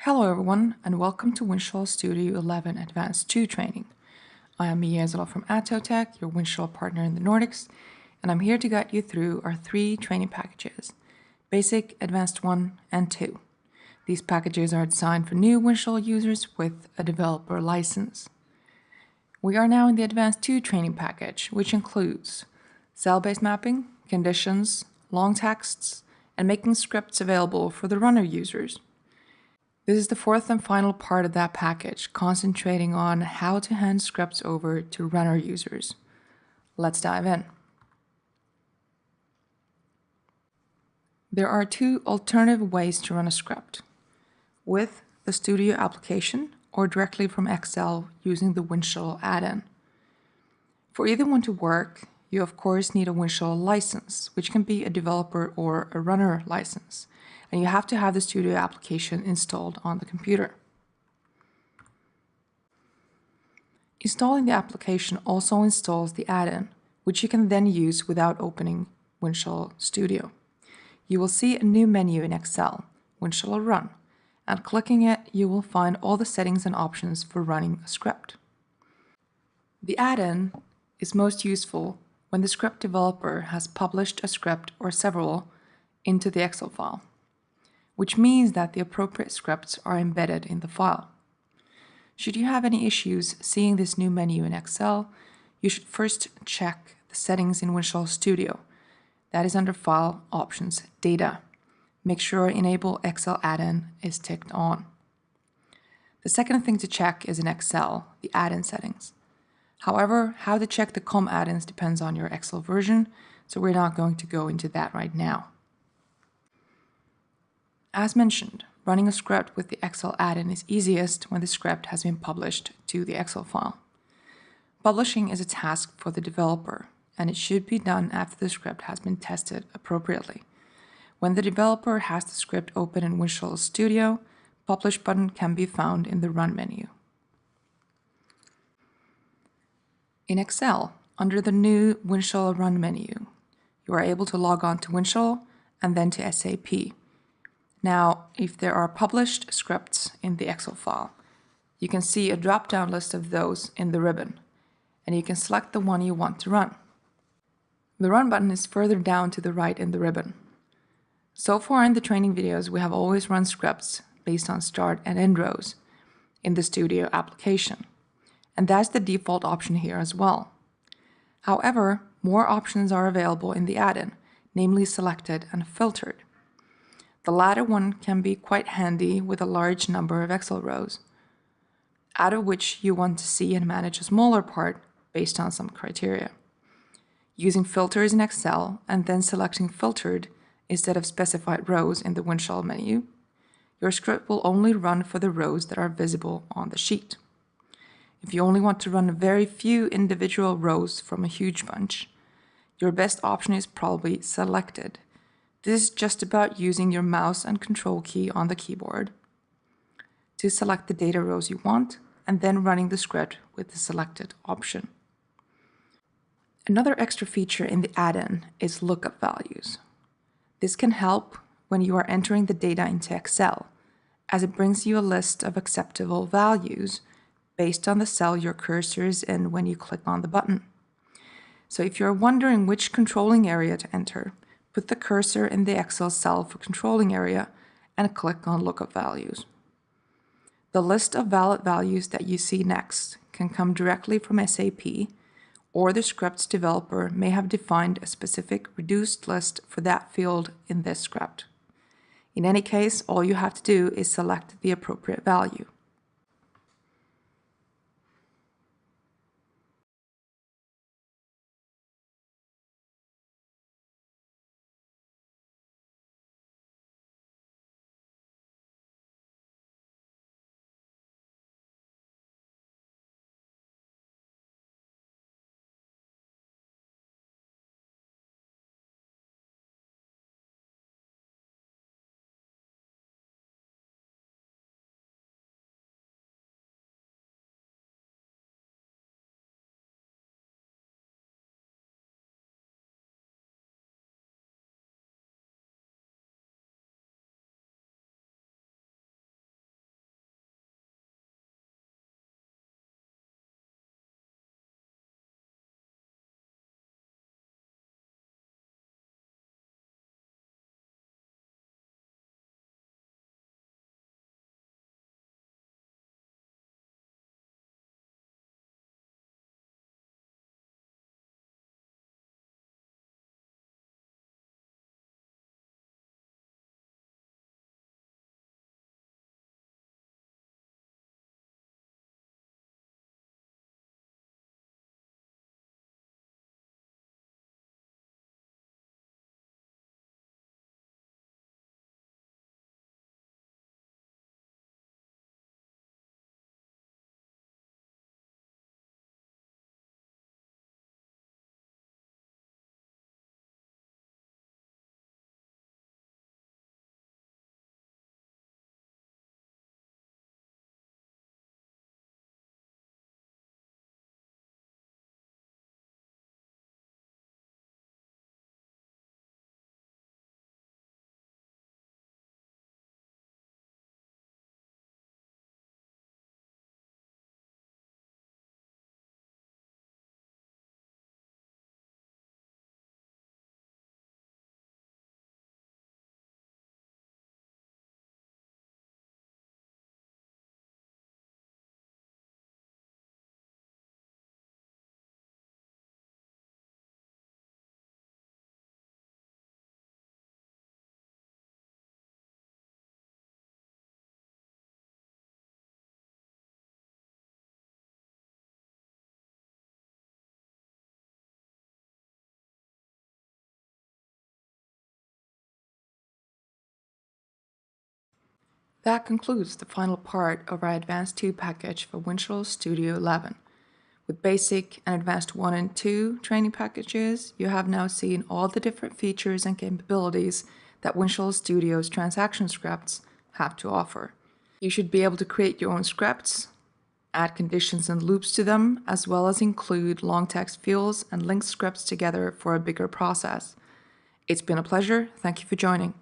Hello everyone and welcome to Windchill Studio 11 Advanced 2 training. I am Miia from ADSOTECH, your Windchill partner in the Nordics, and I'm here to guide you through our 3 training packages, Basic, Advanced 1 and 2. These packages are designed for new Windchill users with a developer license. We are now in the Advanced 2 training package, which includes cell-based mapping, conditions, long texts, and making scripts available for the runner users. This is the fourth and final part of that package, concentrating on how to hand scripts over to runner users. Let's dive in. There are 2 alternative ways to run a script, with the Studio application or directly from Excel using the Windchill add-in. For either one to work, you of course need a Windchill license, which can be a developer or a runner license, and you have to have the Studio application installed on the computer. Installing the application also installs the add-in, which you can then use without opening Windchill Studio. You will see a new menu in Excel, Windchill Run, and clicking it, you will find all the settings and options for running a script. The add-in is most useful when the script developer has published a script or several into the Excel file, which means that the appropriate scripts are embedded in the file. Should you have any issues seeing this new menu in Excel, you should first check the settings in Windchill Studio. That is under File, Options, Data. Make sure Enable Excel Add-in is ticked on. The second thing to check is in Excel, the add-in settings. However, how to check the COM add-ins depends on your Excel version, so we're not going to go into that right now. As mentioned, running a script with the Excel add-in is easiest when the script has been published to the Excel file. Publishing is a task for the developer, and it should be done after the script has been tested appropriately. When the developer has the script open in Windchill Studio, Publish button can be found in the Run menu. In Excel, under the new Windchill Run menu, you are able to log on to Windchill and then to SAP. Now, if there are published scripts in the Excel file, you can see a drop-down list of those in the ribbon, and you can select the one you want to run. The Run button is further down to the right in the ribbon. So far in the training videos, we have always run scripts based on start and end rows in the Studio application, and that's the default option here as well. However, more options are available in the add-in, namely selected and filtered. The latter one can be quite handy with a large number of Excel rows, out of which you want to see and manage a smaller part based on some criteria. Using filters in Excel and then selecting filtered instead of specified rows in the Windchill menu, your script will only run for the rows that are visible on the sheet. If you only want to run very few individual rows from a huge bunch, your best option is probably selected. This is just about using your mouse and control key on the keyboard to select the data rows you want and then running the script with the selected option. Another extra feature in the add-in is lookup values. This can help when you are entering the data into Excel, as it brings you a list of acceptable values based on the cell your cursor is in when you click on the button. So if you're wondering which controlling area to enter, put the cursor in the Excel cell for controlling area and click on Lookup Values. The list of valid values that you see next can come directly from SAP, or the script's developer may have defined a specific reduced list for that field in this script. In any case, all you have to do is select the appropriate value. That concludes the final part of our Advanced 2 package for Visual Studio 11. With Basic and Advanced 1 and 2 training packages, you have now seen all the different features and capabilities that Visual Studio's transaction scripts have to offer. You should be able to create your own scripts, add conditions and loops to them, as well as include long text fields and link scripts together for a bigger process. It's been a pleasure. Thank you for joining.